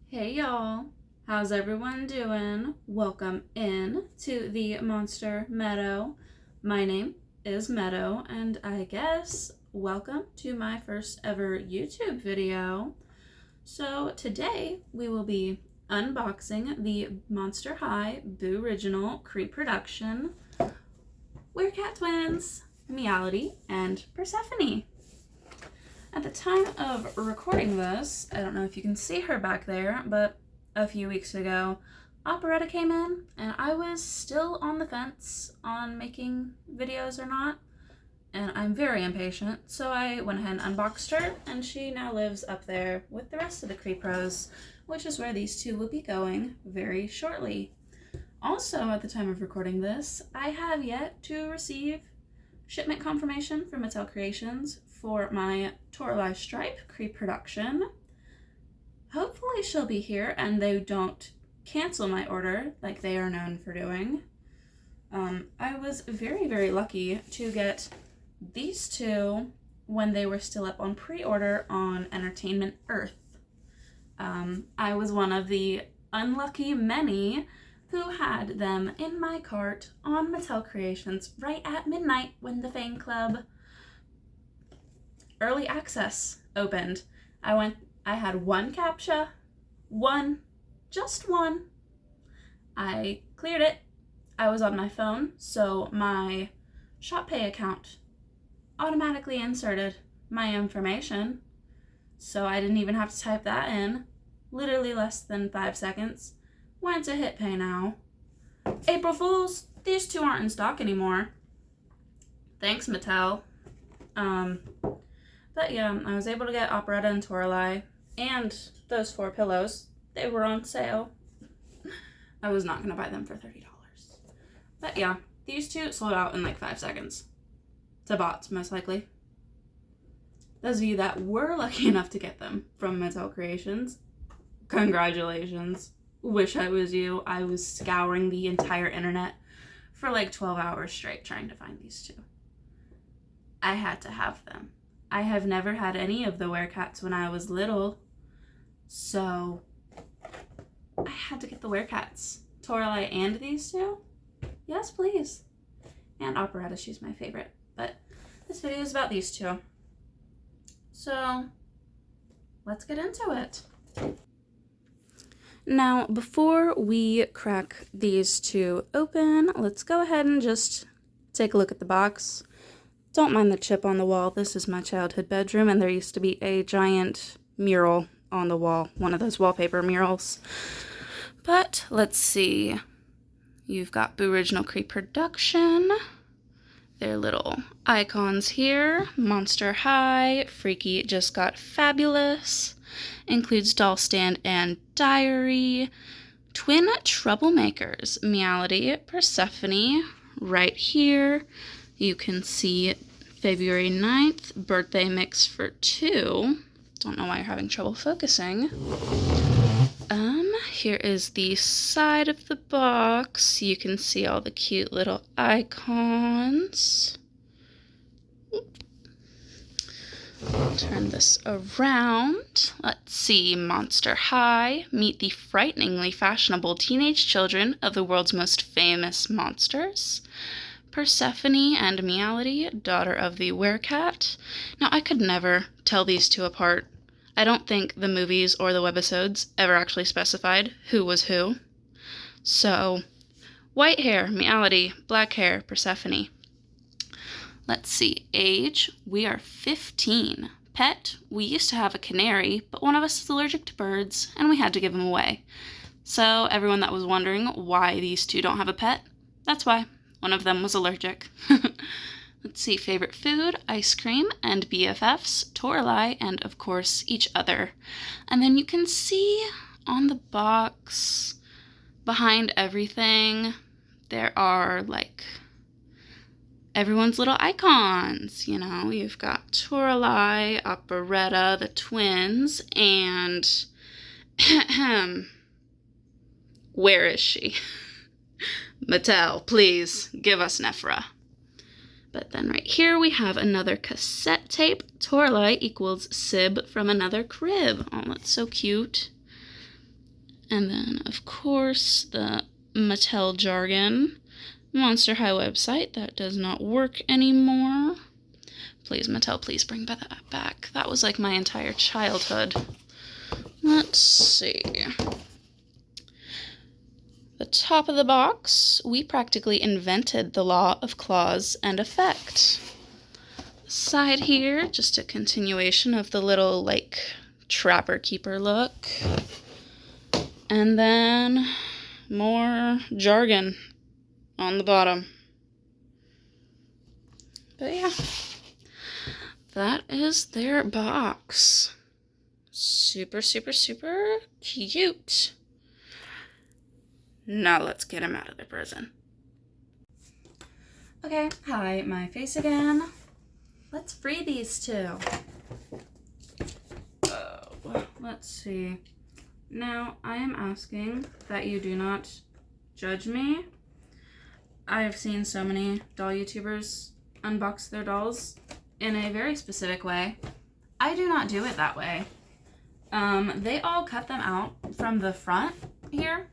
Hey y'all, how's everyone doing? Welcome in to the Monster Meadow. My name is Meadow, and I guess welcome to my first ever YouTube video. So today we will be unboxing the Monster High Boo-riginal Creeproduction Werecat twins, Meowlody and Purrsephone. At the time of recording this, I don't know if you can see her back there, but a few weeks ago, Operetta came in, and I was still on the fence on making videos or not, and I'm very impatient, so I went ahead and unboxed her, and she now lives up there with the rest of the Creepros, which is where these two will be going very shortly. Also, at the time of recording this, I have yet to receive shipment confirmation from Mattel Creations for my Toralei Stripe Creeproduction. Hopefully she'll be here and they don't cancel my order like they are known for doing. I was very, very lucky to get these two when they were still up on pre-order on Entertainment Earth. I was one of the unlucky many who had them in my cart on Mattel Creations right at midnight when the fan club early access opened. I had one CAPTCHA, just one. I cleared it. I was on my phone, so my ShopPay account automatically inserted my information, so I didn't even have to type that in. Literally less than 5 seconds. Went to hit pay now. April Fools, these two aren't in stock anymore. Thanks, Mattel. But yeah, I was able to get Operetta and Toralei and those 4 pillows. They were on sale. I was not going to buy them for $30. But yeah, these two sold out in like 5 seconds. To bots, most likely. Those of you that were lucky enough to get them from Mattel Creations, congratulations. Wish I was you. I was scouring the entire internet for like 12 hours straight trying to find these two. I had to have them. I have never had any of the Werecats when I was little, so I had to get the Werecats. Toralei and these two? Yes, please. And Operetta, she's my favorite. But this video is about these two. So let's get into it. Now, before we crack these two open, let's go ahead and just take a look at the box. Don't mind the chip on the wall. This is my childhood bedroom, and there used to be a giant mural on the wall, one of those wallpaper murals. But let's see. You've got Boo-riginal Creeproduction. Their little icons here. Monster High, Freaky Just Got Fabulous. Includes doll stand and diary. Twin troublemakers, Meowlody, Purrsephone. Right here, you can see February 9th, birthday mix for 2. Don't know why you're having trouble focusing. Here is the side of the box. You can see all the cute little icons. Turn this around. Let's see. Monster High. Meet the frighteningly fashionable teenage children of the world's most famous monsters. Purrsephone and Meowlody, daughter of the Werecat. Now, I could never tell these two apart. I don't think the movies or the webisodes ever actually specified who was who. So, white hair, Meowlody. Black hair, Purrsephone. Let's see, age, we are 15. Pet, we used to have a canary, but one of us is allergic to birds, and we had to give him away. So everyone that was wondering why these two don't have a pet, that's why. One of them was allergic. Let's see, favorite food, ice cream, and BFFs, Toralei, and of course, each other. And then you can see on the box, behind everything, there are like everyone's little icons, you know. You've got Toralei, Operetta, the twins, and where is she? Mattel, please give us Nephra. But then right here we have another cassette tape. Toralei equals Sib from another crib. Oh, that's so cute. And then, of course, the Mattel jargon. Monster High website that does not work anymore. Please, Mattel, please bring that back. That was like my entire childhood. Let's see. The top of the box, we practically invented the law of cause and effect. Side here, just a continuation of the little, like, trapper keeper look. And then more jargon on the bottom. But yeah, that is their box. Super, super, super cute. Now let's get him out of the prison. Okay, hi, my face again. Let's free these two. Let's see. Now, I am asking that you do not judge me. I have seen so many doll YouTubers unbox their dolls in a very specific way. I do not do it that way. They all cut them out from the front here.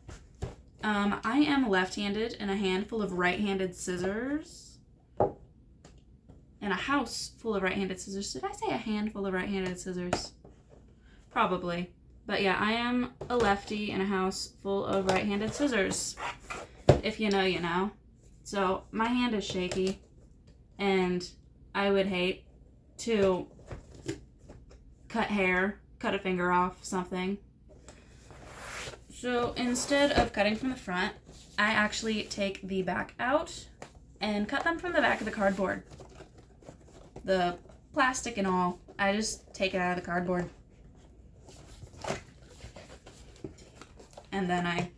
I am left-handed and a handful of right-handed scissors. And a house full of right-handed scissors. Did I say a handful of right-handed scissors? Probably. But yeah, I am a lefty in a house full of right-handed scissors. If you know, you know. So my hand is shaky, and I would hate to cut hair, cut a finger off, something. So instead of cutting from the front, I actually take the back out and cut them from the back of the cardboard. The plastic and all, I just take it out of the cardboard. And then I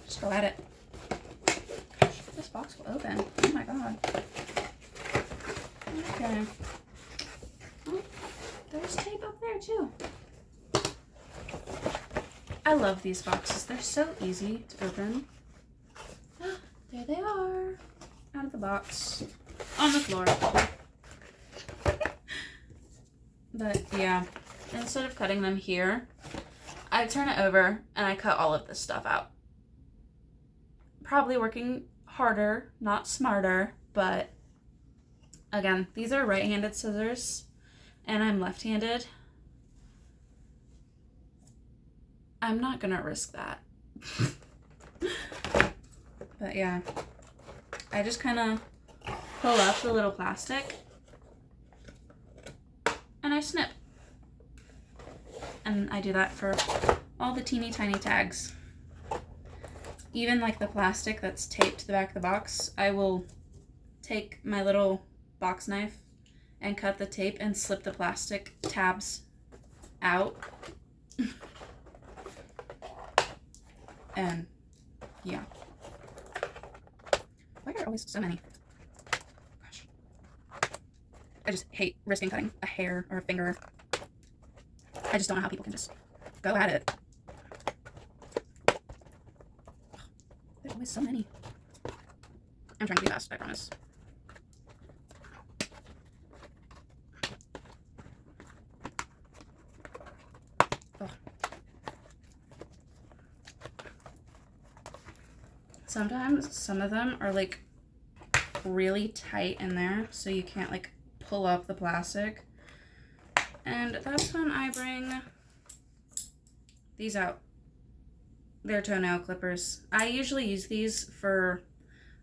just go at it. Gosh, this box will open. Oh my god. Okay. Oh, there's tape up there too. I love these boxes. They're so easy to open. There they are. Out of the box. On the floor. But yeah, instead of cutting them here, I turn it over and I cut all of this stuff out. Probably working harder, not smarter, but again, these are right-handed scissors and I'm left-handed. I'm not gonna risk that. But yeah, I just kind of pull up the little plastic and I snip. And I do that for all the teeny tiny tags. Even like the plastic that's taped to the back of the box, I will take my little box knife and cut the tape and slip the plastic tabs out. And yeah. Why are there always so many? Gosh. I just hate risking cutting a hair or a finger. I just don't know how people can just go at it. There's always so many. I'm trying to be fast, I promise. Ugh. Sometimes some of them are like really tight in there, so you can't like pull up the plastic. And that's when I bring these out. They're toenail clippers. I usually use these for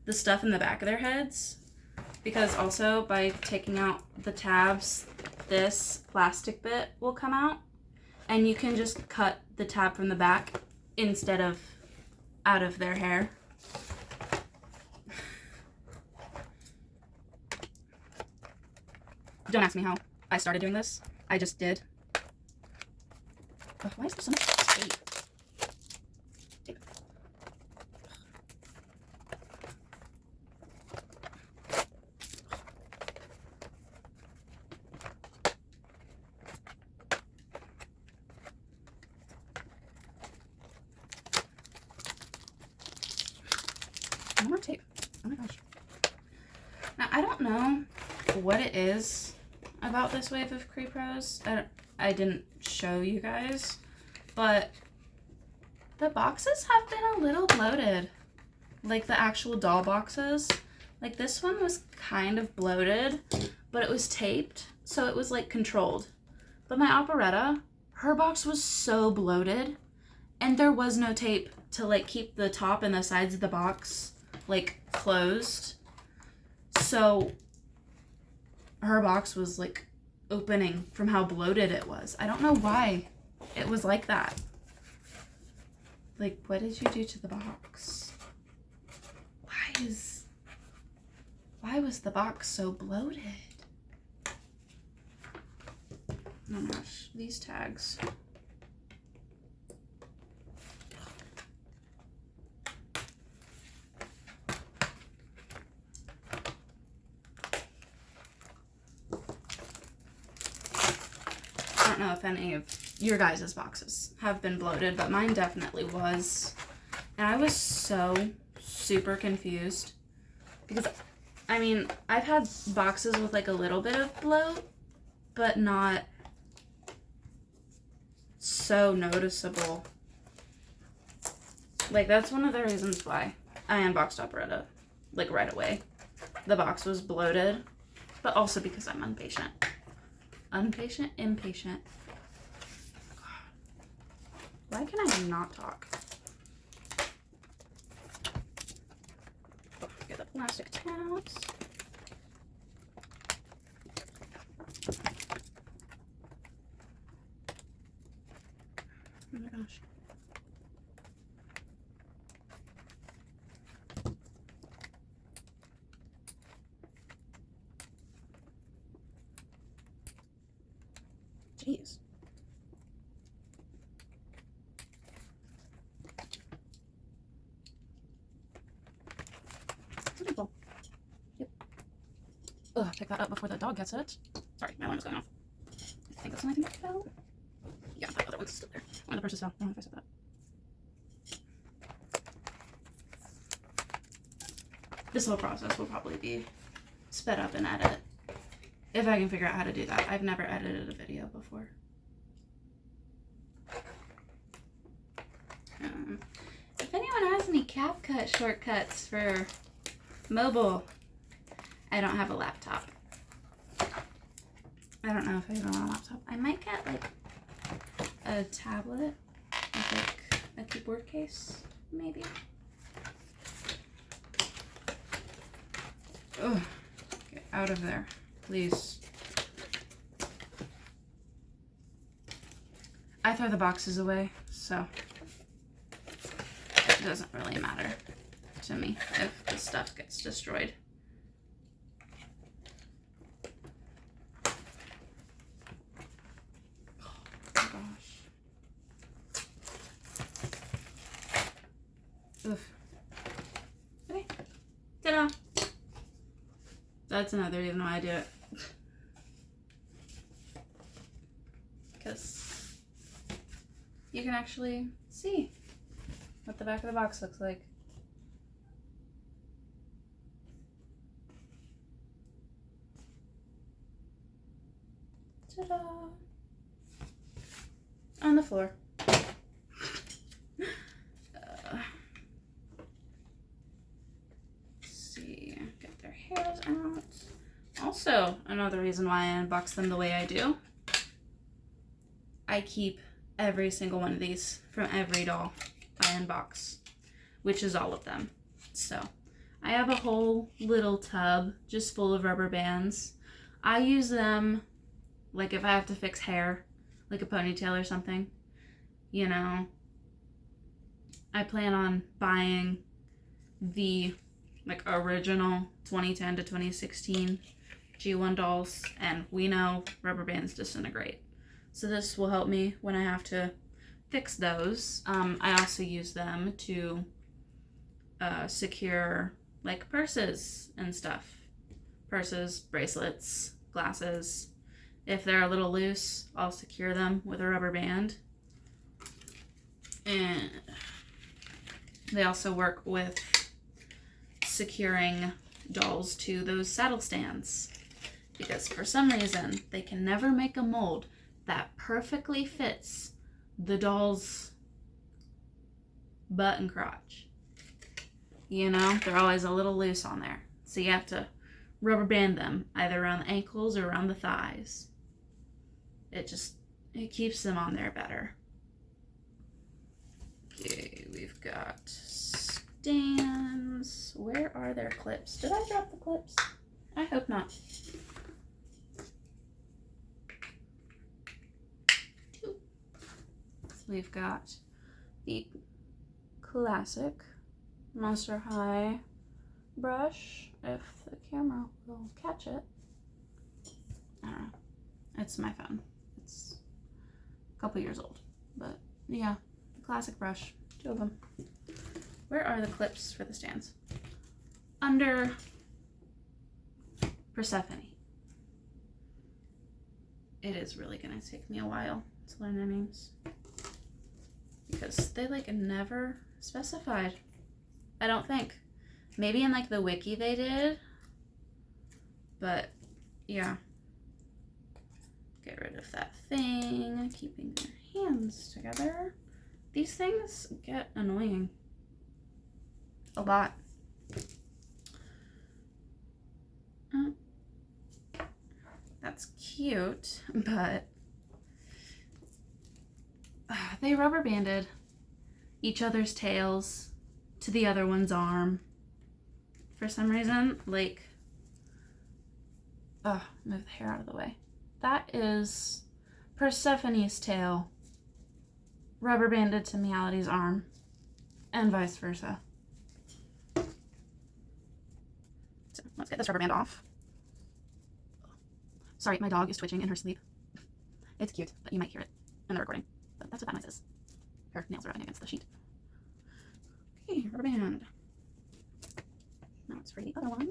the stuff in the back of their heads, because also by taking out the tabs, this plastic bit will come out, and you can just cut the tab from the back instead of out of their hair. Don't ask me how I started doing this. I just did. Why is there so much tape? Tape. More tape. Oh my gosh. Now, I don't know what it is about this wave of Creepros. I didn't show you guys, but The boxes have been a little bloated. Like the actual doll boxes. Like this one was kind of bloated, but it was taped, so it was like controlled. But my operetta, her box was so bloated, and there was no tape to like keep the top and the sides of the box like closed. So her box was like opening from how bloated it was. I don't know why it was like that. Like, what did you do to the box? Why was the box so bloated? Oh my gosh, these tags. I don't know if any of your guys' boxes have been bloated, but mine definitely was. And I was so super confused because, I mean, I've had boxes with like a little bit of bloat, but not so noticeable. Like, that's one of the reasons why I unboxed Operetta, like, right away. The box was bloated, but also because I'm impatient. Impatient. God. Why can I not talk? Get the plastic tabs. Oh my gosh. Jeez. Beautiful. Yep. Ugh, pick that up before the dog gets it. Sorry, my alarm is going off. I think that's something that fell. Yeah, that other one's still there. One of the purses fell. I don't know if I said that. This whole process will probably be sped up in edit. If I can figure out how to do that. I've never edited a video before. If anyone has any CapCut shortcuts for mobile, I don't have a laptop. I don't know if I even want a laptop. I might get like a tablet with like a keyboard case, maybe. Ugh, get out of there. Please. I throw the boxes away, so it doesn't really matter to me if the stuff gets destroyed. Oh my gosh. Oof. Okay. Ta-da! That's another reason why I do it. Because you can actually see what the back of the box looks like. Ta-da! On the floor. Let's see, get their hairs out. Also, another reason why I unbox them the way I do. I keep every single one of these from every doll I unbox, which is all of them. So I have a whole little tub just full of rubber bands. I use them like if I have to fix hair, like a ponytail or something, you know. I plan on buying the like original 2010 to 2016 G1 dolls, and we know rubber bands disintegrate. So this will help me when I have to fix those. I also use them to secure like purses and stuff. Purses, bracelets, glasses. If they're a little loose, I'll secure them with a rubber band. And they also work with securing dolls to those saddle stands. Because for some reason, they can never make a mold that perfectly fits the doll's butt and crotch. You know, they're always a little loose on there. So you have to rubber band them either around the ankles or around the thighs. It keeps them on there better. Okay, we've got stands. Where are their clips? Did I drop the clips? I hope not. So we've got the classic Monster High brush, if the camera will catch it. I don't know. It's my phone. It's a couple years old. But yeah, the classic brush. 2 of them. Where are the clips for the stands? Under Purrsephone. It is really gonna take me a while to learn their names. Because they like never specified. I don't think. Maybe in like the wiki they did. But yeah. Get rid of that thing. Keeping their hands together. These things get annoying. A lot. That's cute, but they rubber banded each other's tails to the other one's arm. For some reason, like, move the hair out of the way. That is Persephone's tail rubber banded to Meowlody's arm, and vice versa. So let's get this rubber band off. Sorry, my dog is twitching in her sleep. It's cute, but you might hear it in the recording. But that's what that noise is. Her nails are rubbing against the sheet. Okay, rubber band. Now it's for the other one.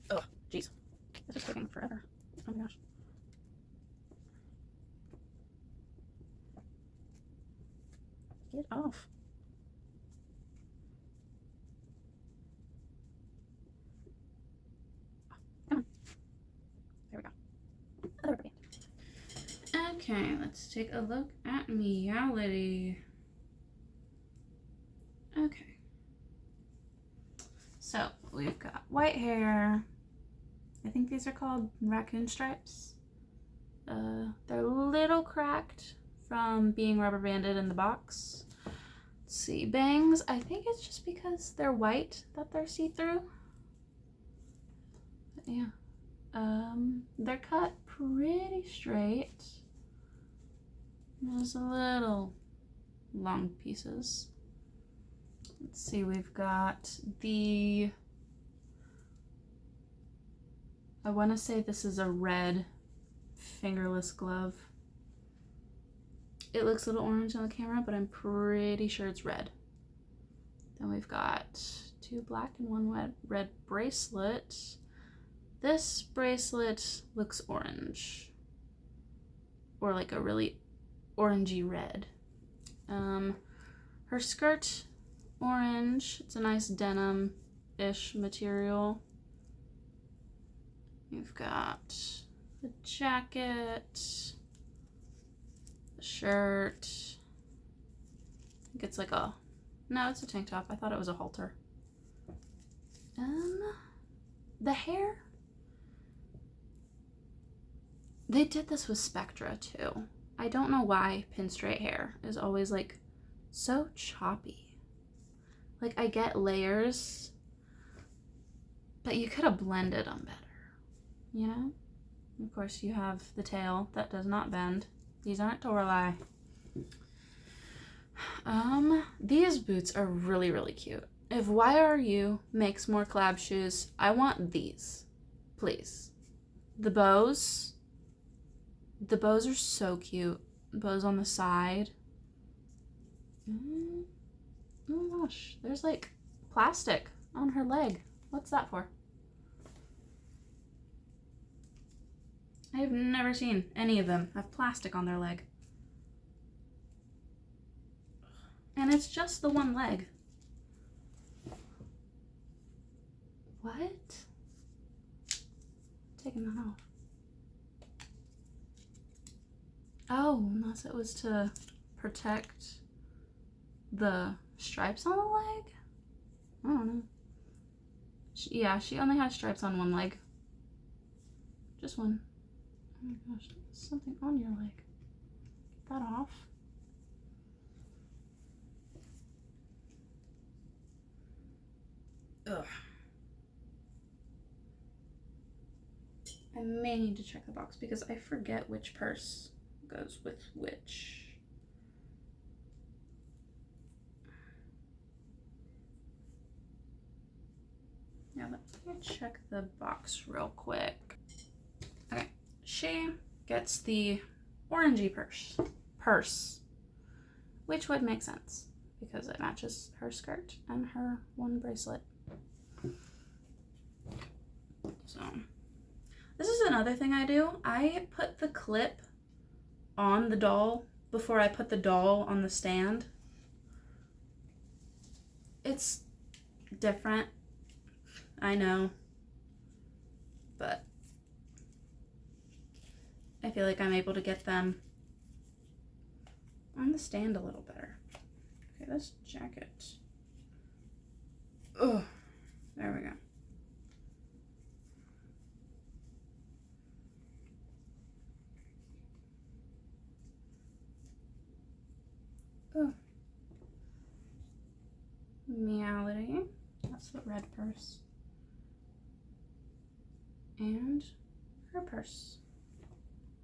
Oh, jeez. This is taking forever. Oh my gosh. Get off. Come on. There we go. Other rubber band. Okay, let's take a look at Meowlody. Okay. So, we've got white hair. I think these are called raccoon stripes. They're a little cracked from being rubber banded in the box. Let's see, bangs. I think it's just because they're white that they're see-through. Yeah. They're cut pretty straight. There's a little long pieces. Let's see, we've got the, I want to say this is a red fingerless glove. It looks a little orange on the camera, but I'm pretty sure it's red. Then we've got 2 black and 1 red bracelet. This bracelet looks orange, or like a really orangey red. Her skirt, orange. It's a nice denim-ish material. You've got the jacket, the shirt. I think it's like a, no, it's a tank top. I thought it was a halter. The hair. They did this with Spectra too. I don't know why pin straight hair is always like so choppy. Like, I get layers, but you could have blended them better, you know? Of course, you have the tail that does not bend. These aren't Toralei. These boots are really, really cute. If YRU makes more collab shoes, I want these, please. The bows are so cute. Bows on the side. Oh my gosh, there's like plastic on her leg. What's that for? I have never seen any of them have plastic on their leg. And it's just the one leg. What? Taking that off. Oh, unless it was to protect the stripes on the leg. I don't know. Yeah, she only has stripes on one leg. Just one. Oh my gosh, there's something on your leg. Get that off. Ugh. I may need to check the box because I forget which purse goes with which. Now let me check the box real quick. Okay, she gets the orangey purse, which would make sense because it matches her skirt and her one bracelet. So this is another thing I do. I put the clip on the doll before I put the doll on the stand. It's different, I know, but I feel like I'm able to get them on the stand a little better. Okay, this jacket. Oh, there we go. Oh. Meowlody. That's the red purse. And her purse.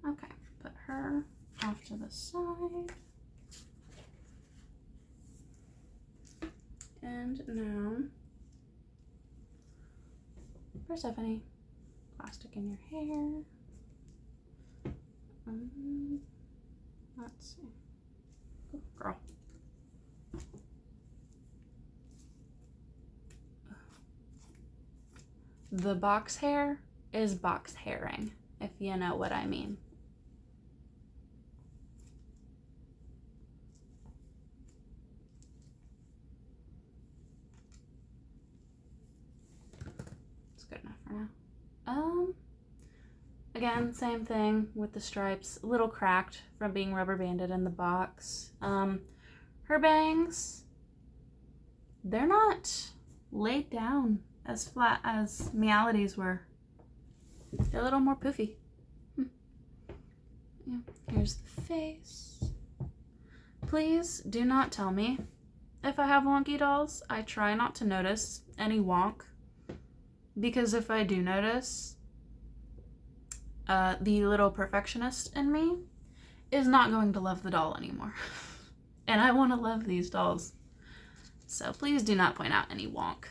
Okay, put her off to the side. And now, Purrsephone, plastic in your hair. Let's see. Oh, girl. The box hair is box hairing, if you know what I mean. It's good enough for now. Again, same thing with the stripes. A little cracked from being rubber banded in the box. Her bangs, they're not laid down as flat as Meowlody's were. They're a little more poofy. Yeah, here's the face. Please do not tell me if I have wonky dolls. I try not to notice any wonk, because if I do notice, the little perfectionist in me is not going to love the doll anymore. And I want to love these dolls. So please do not point out any wonk.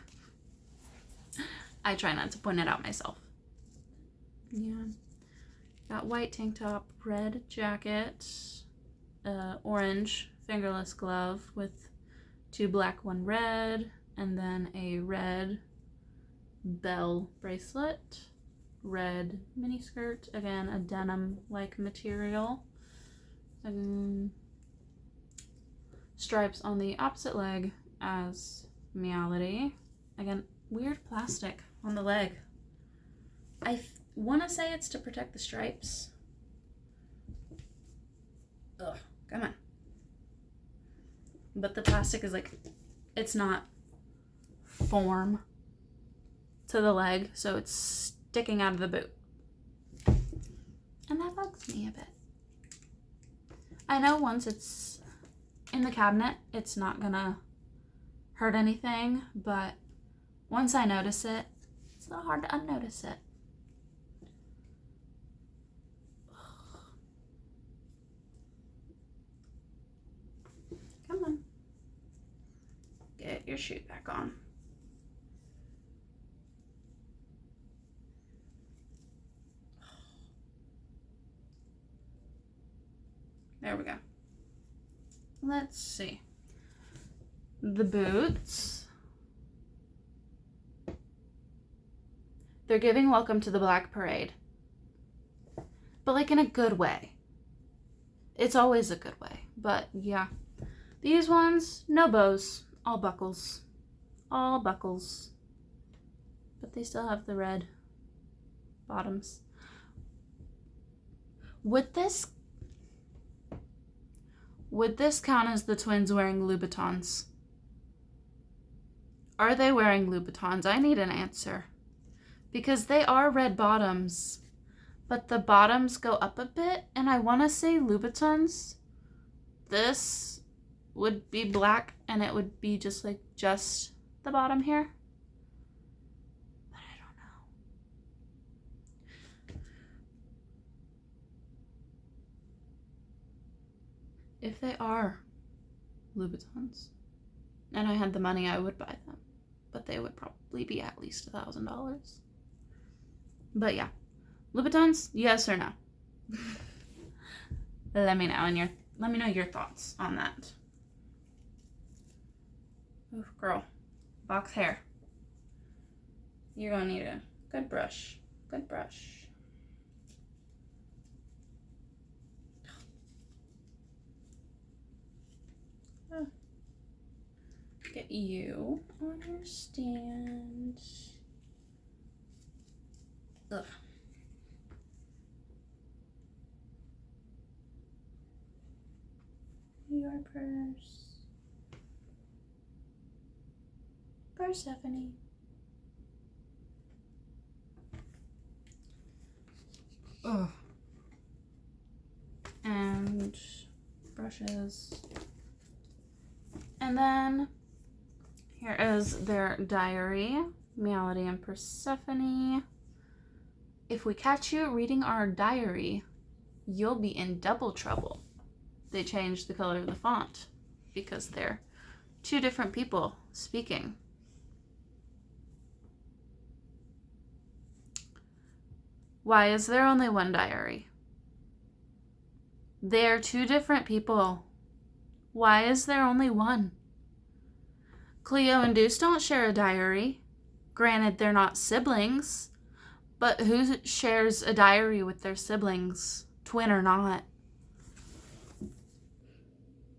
I try not to point it out myself. Yeah. Got white tank top, red jacket, orange fingerless glove with 2 black, 1 red, and then a red bell bracelet, red mini skirt, again a denim-like material, and stripes on the opposite leg as Meowlody. Again, weird plastic on the leg. I want to say it's to protect the stripes. Ugh, come on. But the plastic is like, it's not form to the leg, so it's sticking out of the boot. And that bugs me a bit. I know once it's in the cabinet, it's not gonna hurt anything, but once I notice it, it's a little hard to unnotice it. Come on. Get your chute back on. There we go. Let's see. The boots. They're giving Welcome to the Black Parade. But like in a good way. It's always a good way. But yeah. These ones, no bows. All buckles. All buckles. But they still have the red bottoms. Would Would this count as the twins wearing Louboutins? Are they wearing Louboutins? I need an answer. Because they are red bottoms, but the bottoms go up a bit, and I want to say Louboutins. This would be black, and it would be just the bottom here. But I don't know. If they are Louboutins, and I had the money, I would buy them. But they would probably be at least $1,000. But yeah, Louboutins, yes or no? Let me know your thoughts on that. Oof, girl, box hair. You're gonna need a good brush. Good brush. Oh. Get you on your stand. Ugh. Your purse. Purrsephone. Ugh. And brushes. And then here is their diary, Meowlody and Purrsephone. If we catch you reading our diary, you'll be in double trouble. They changed the color of the font because they're two different people speaking. Why is there only one diary? They're two different people. Why is there only one? Cleo and Deuce don't share a diary. Granted, they're not siblings, but who shares a diary with their siblings, twin or not?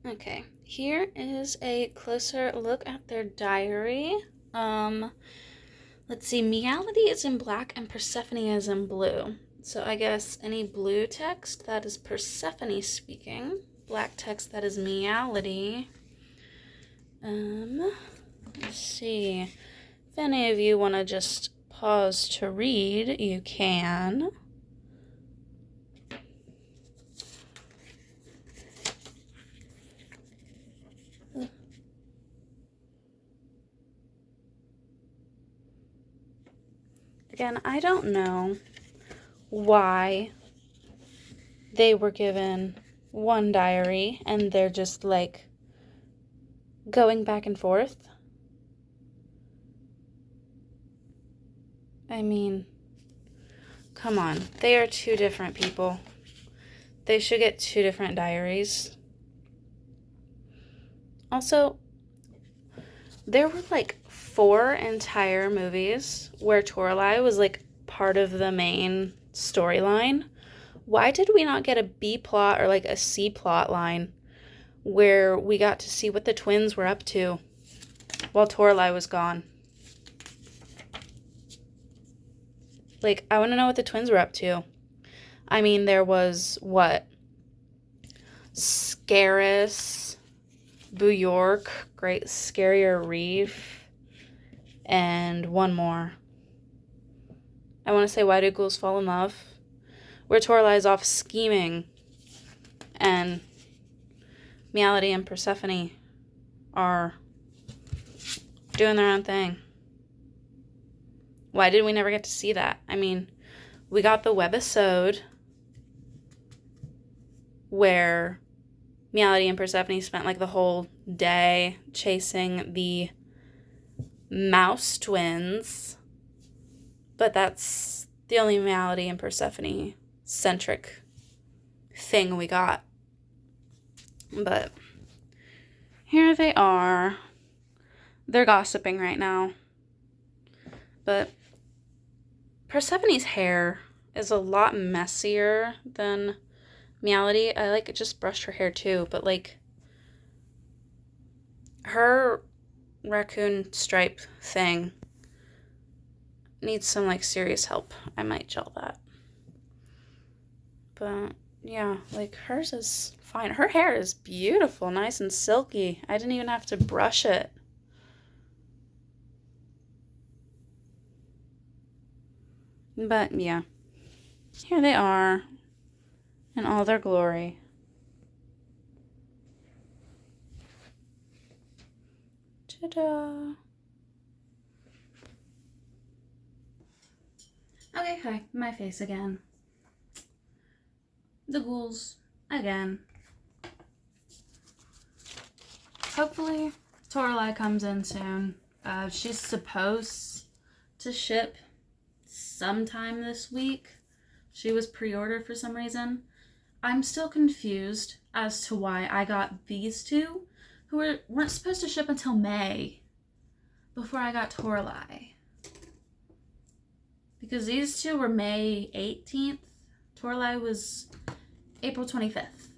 Okay, here is a closer look at their diary. Let's see, Meowlody is in black and Purrsephone is in blue. So I guess any blue text, that is Purrsephone speaking. Black text, that is Meowlody. Let's see. If any of you want to just pause to read, you can. Again, I don't know why they were given one diary and they're just like going back and forth. I mean, come on. They are two different people. They should get two different diaries. Also, there were like 4 entire movies where Toralei was like part of the main storyline. Why did we not get a B plot or like a C plot line where we got to see what the twins were up to while Toralei was gone? Like, I want to know what the twins were up to. I mean, there was what? Scaris, Boo York, Great Scarier Reef, and one more. I want to say Why Do Ghouls Fall in Love? Where Toralei's off scheming and Meowlody and Purrsephone are doing their own thing. Why did we never get to see that? I mean, we got the webisode where Meowlody and Purrsephone spent like the whole day chasing the mouse twins, but that's the only Meowlody and Purrsephone centric thing we got. But here they are. They're gossiping right now. But Persephone's hair is a lot messier than Meowlody. I like just brushed her hair too, but like her raccoon stripe thing needs some like serious help. I might gel that. But yeah, like hers is fine. Her hair is beautiful, nice and silky. I didn't even have to brush it. But yeah, here they are in all their glory. Ta-da! Okay, hi, my face again. The ghouls again. Hopefully, Toralei comes in soon. She's supposed to ship sometime this week. She was pre-ordered for some reason. I'm still confused as to why I got these two, who weren't supposed to ship until May, before I got Toralei. Because these two were May 18th. Toralei was April 25th.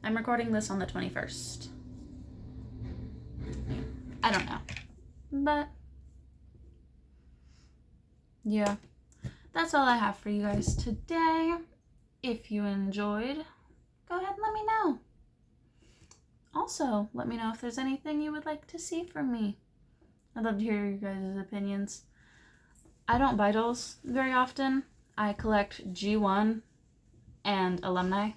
I'm recording this on the 21st. I don't know. But yeah, that's all I have for you guys today. If you enjoyed, go ahead and let me know. Also, let me know if there's anything you would like to see from me. I'd love to hear your guys' opinions. I don't buy dolls very often. I collect G1 and alumni.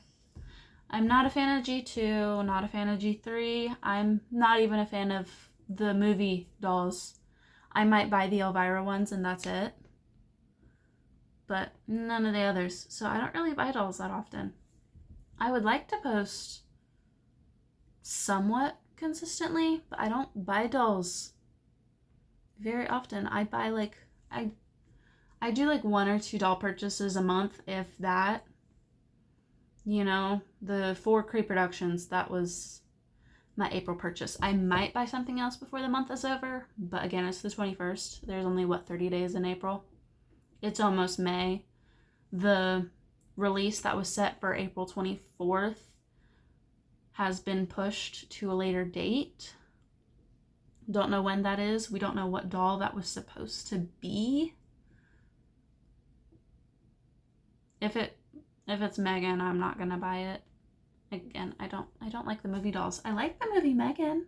I'm not a fan of G2, not a fan of G3. I'm not even a fan of the movie dolls. I might buy the Elvira ones and that's it. But none of the others. So I don't really buy dolls that often. I would like to post somewhat consistently, but I don't buy dolls very often. I buy like, I do like 1 or 2 doll purchases a month, if that. You know, the 4 Creeproductions, that was my April purchase. I might buy something else before the month is over, but again, it's the 21st. There's only, 30 days in April? It's almost May. The release that was set for April 24th has been pushed to a later date. Don't know when that is. We don't know what doll that was supposed to be. If it's Megan, I'm not gonna buy it. Again, I don't like the movie dolls. I like the movie Megan.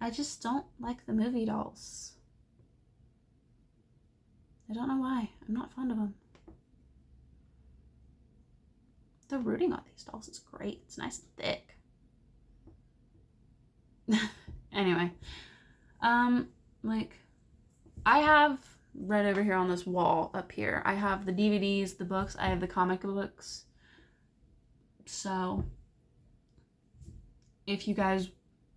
I just don't like the movie dolls. I don't know why. I'm not fond of them. The rooting on these dolls is great. It's nice and thick. Anyway, I have right over here on this wall up here, I have the DVDs, the books, I have the comic books. So if you guys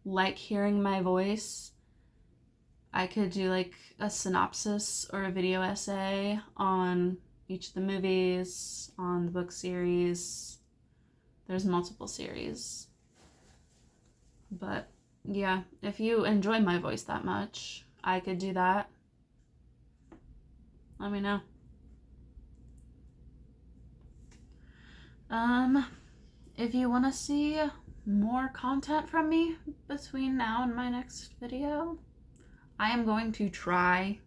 like hearing my voice, I could do like a synopsis or a video essay on each of the movies, on the book series. There's multiple series. But yeah, if you enjoy my voice that much, I could do that. Let me know. If you want to see more content from me between now and my next video, I am going to try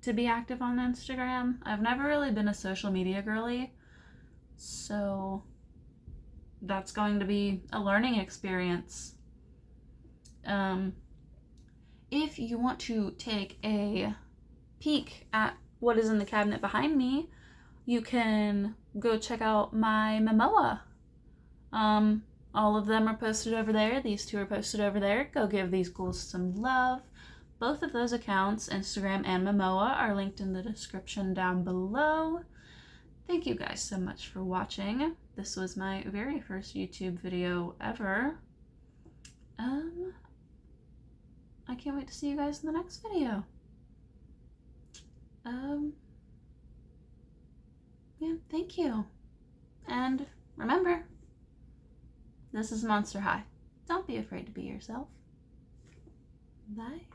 to be active on Instagram. I've never really been a social media girly, so that's going to be a learning experience. If you want to take a peek at what is in the cabinet behind me, you can go check out my Momoa. All of them are posted over there. These 2 are posted over there. Go give these ghouls some love. Both of those accounts, Instagram and Momoa, are linked in the description down below. Thank you guys so much for watching. This was my very first YouTube video ever. I can't wait to see you guys in the next video. Yeah, thank you. And remember, this is Monster High. Don't be afraid to be yourself. Bye.